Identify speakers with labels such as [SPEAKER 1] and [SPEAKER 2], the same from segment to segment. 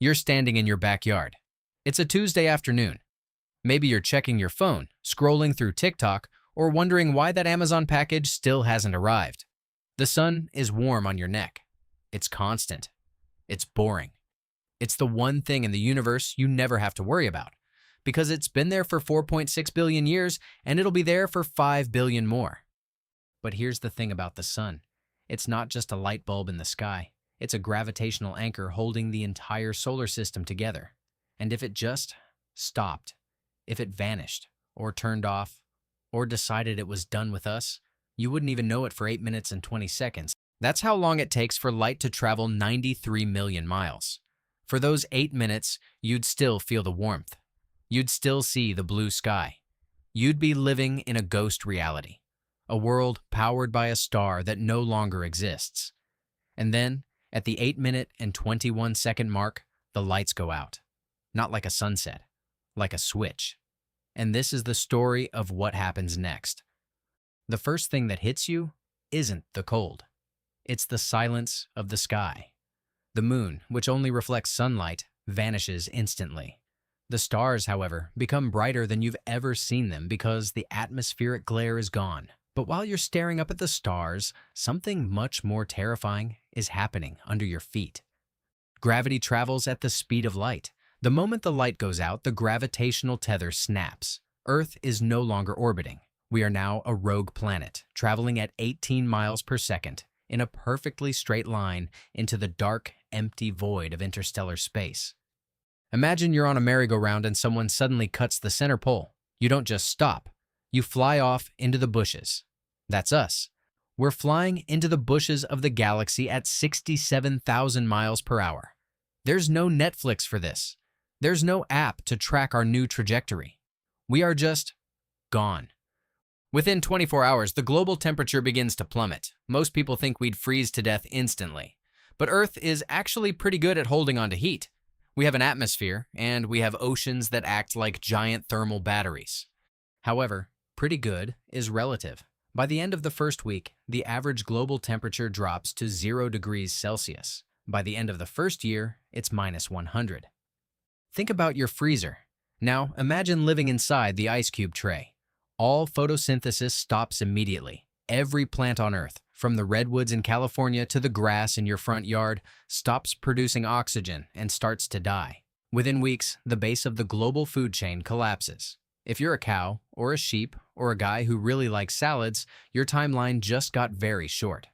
[SPEAKER 1] You're standing in your backyard. It's a Tuesday afternoon. Maybe you're checking your phone, scrolling through TikTok, or wondering why that Amazon package still hasn't arrived. The sun is warm on your neck. It's constant. It's boring. It's the one thing in the universe you never have to worry about, because it's been there for 4.6 billion years and it'll be there for 5 billion more. But here's the thing about the sun. It's not just a light bulb in the sky. It's a gravitational anchor holding the entire solar system together. And if it just stopped, if it vanished, or turned off, or decided it was done with us, you wouldn't even know it for 8 minutes and 20 seconds. That's how long it takes for light to travel 93 million miles. For those 8 minutes, you'd still feel the warmth. You'd still see the blue sky. You'd be living in a ghost reality, a world powered by a star that no longer exists. And then, at the 8-minute and 21-second mark, the lights go out. Not like a sunset, like a switch. And this is the story of what happens next. The first thing that hits you isn't the cold. It's the silence of the sky. The moon, which only reflects sunlight, vanishes instantly. The stars, however, become brighter than you've ever seen them because the atmospheric glare is gone. But while you're staring up at the stars, something much more terrifying is happening under your feet. Gravity travels at the speed of light. The moment the light goes out, the gravitational tether snaps. Earth is no longer orbiting. We are now a rogue planet, traveling at 18 miles per second in a perfectly straight line into the dark, empty void of interstellar space. Imagine you're on a merry-go-round and someone suddenly cuts the center pole. You don't just stop. You fly off into the bushes. That's us. We're flying into the bushes of the galaxy at 67,000 miles per hour. There's no Netflix for this. There's no app to track our new trajectory. We are just gone. Within 24 hours, the global temperature begins to plummet. Most people think we'd freeze to death instantly. But Earth is actually pretty good at holding on to heat. We have an atmosphere, and we have oceans that act like giant thermal batteries. However, pretty good is relative. By the end of the first week, the average global temperature drops to 0 degrees Celsius. By the end of the first year, it's minus 100. Think about your freezer. Now, imagine living inside the ice cube tray. All photosynthesis stops immediately. Every plant on Earth, from the redwoods in California to the grass in your front yard, stops producing oxygen and starts to die. Within weeks, the base of the global food chain collapses. If you're a cow, or a sheep, or a guy who really likes salads, your timeline just got very short.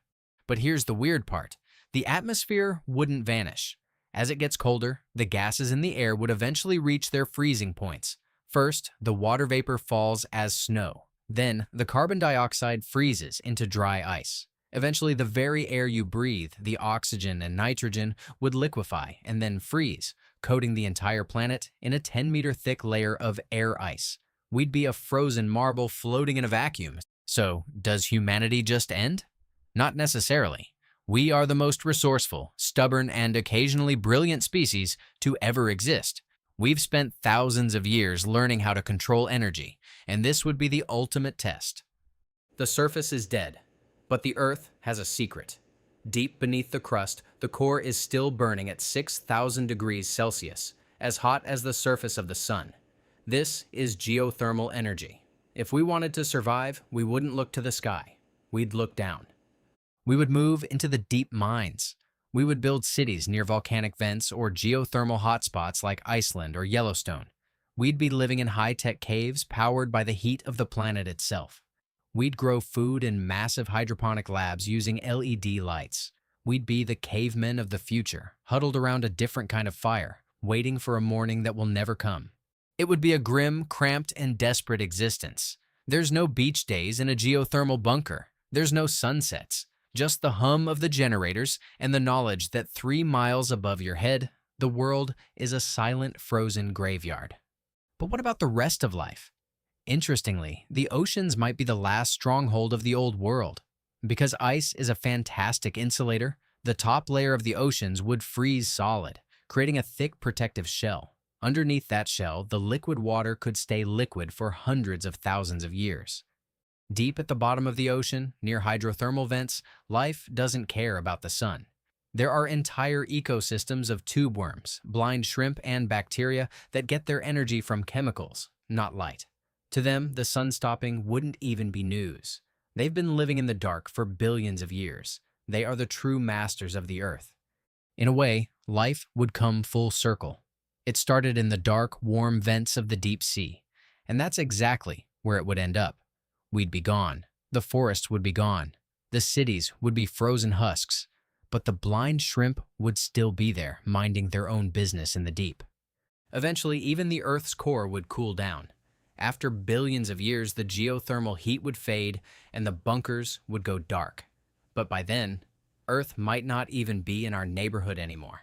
[SPEAKER 1] But here's the weird part. The atmosphere wouldn't vanish. As it gets colder, the gases in the air would eventually reach their freezing points. First, the water vapor falls as snow. Then, the carbon dioxide freezes into dry ice. Eventually, the very air you breathe, the oxygen and nitrogen, would liquefy and then freeze, coating the entire planet in a 10-meter thick layer of air ice. We'd be a frozen marble floating in a vacuum. So, does humanity just end? Not necessarily. We are the most resourceful, stubborn, and occasionally brilliant species to ever exist. We've spent thousands of years learning how to control energy, and this would be the ultimate test. The surface is dead, but the Earth has a secret. Deep beneath the crust, the core is still burning at 6,000 degrees Celsius, as hot as the surface of the sun. This is geothermal energy. If we wanted to survive, we wouldn't look to the sky. We'd look down. We would move into the deep mines. We would build cities near volcanic vents or geothermal hotspots like Iceland or Yellowstone. We'd be living in high-tech caves powered by the heat of the planet itself. We'd grow food in massive hydroponic labs using LED lights. We'd be the cavemen of the future, huddled around a different kind of fire, waiting for a morning that will never come. It would be a grim, cramped, and desperate existence. There's no beach days in a geothermal bunker. There's no sunsets. Just the hum of the generators and the knowledge that 3 miles above your head, the world is a silent, frozen graveyard. But what about the rest of life? Interestingly, the oceans might be the last stronghold of the old world. Because ice is a fantastic insulator, the top layer of the oceans would freeze solid, creating a thick protective shell. Underneath that shell, the liquid water could stay liquid for hundreds of thousands of years. Deep at the bottom of the ocean, near hydrothermal vents, life doesn't care about the sun. There are entire ecosystems of tube worms, blind shrimp, and bacteria that get their energy from chemicals, not light. To them, the sun stopping wouldn't even be news. They've been living in the dark for billions of years. They are the true masters of the Earth. In a way, life would come full circle. It started in the dark, warm vents of the deep sea, and that's exactly where it would end up. We'd be gone. The forests would be gone. The cities would be frozen husks. But the blind shrimp would still be there, minding their own business in the deep. Eventually, even the Earth's core would cool down. After billions of years, the geothermal heat would fade and the bunkers would go dark. But by then, Earth might not even be in our neighborhood anymore.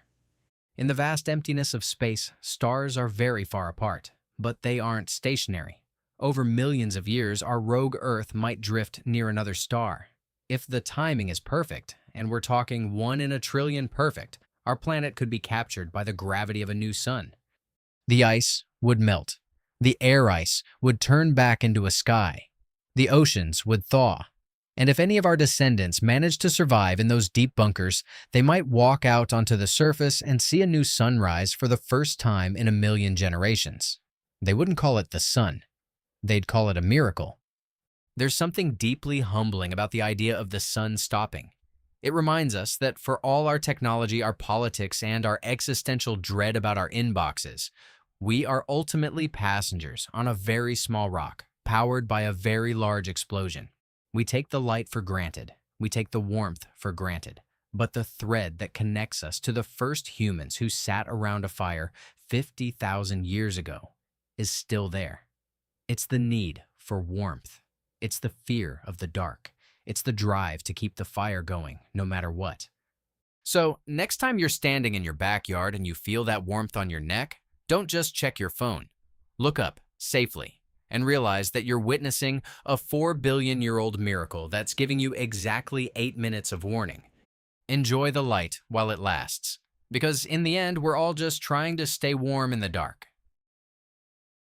[SPEAKER 1] In the vast emptiness of space, stars are very far apart, but they aren't stationary. Over millions of years, our rogue Earth might drift near another star. If the timing is perfect, and we're talking 1 in a trillion perfect, our planet could be captured by the gravity of a new sun. The ice would melt. The air ice would turn back into a sky. The oceans would thaw. And if any of our descendants managed to survive in those deep bunkers, they might walk out onto the surface and see a new sunrise for the first time in a million generations. They wouldn't call it the sun. They'd call it a miracle. There's something deeply humbling about the idea of the sun stopping. It reminds us that for all our technology, our politics, and our existential dread about our inboxes, we are ultimately passengers on a very small rock, powered by a very large explosion. We take the light for granted. We take the warmth for granted. But the thread that connects us to the first humans who sat around a fire 50,000 years ago is still there. It's the need for warmth. It's the fear of the dark. It's the drive to keep the fire going, no matter what. So, next time you're standing in your backyard and you feel that warmth on your neck, don't just check your phone. Look up, safely, and realize that you're witnessing a 4 billion-year-old miracle that's giving you exactly 8 minutes of warning. Enjoy the light while it lasts, because in the end, we're all just trying to stay warm in the dark.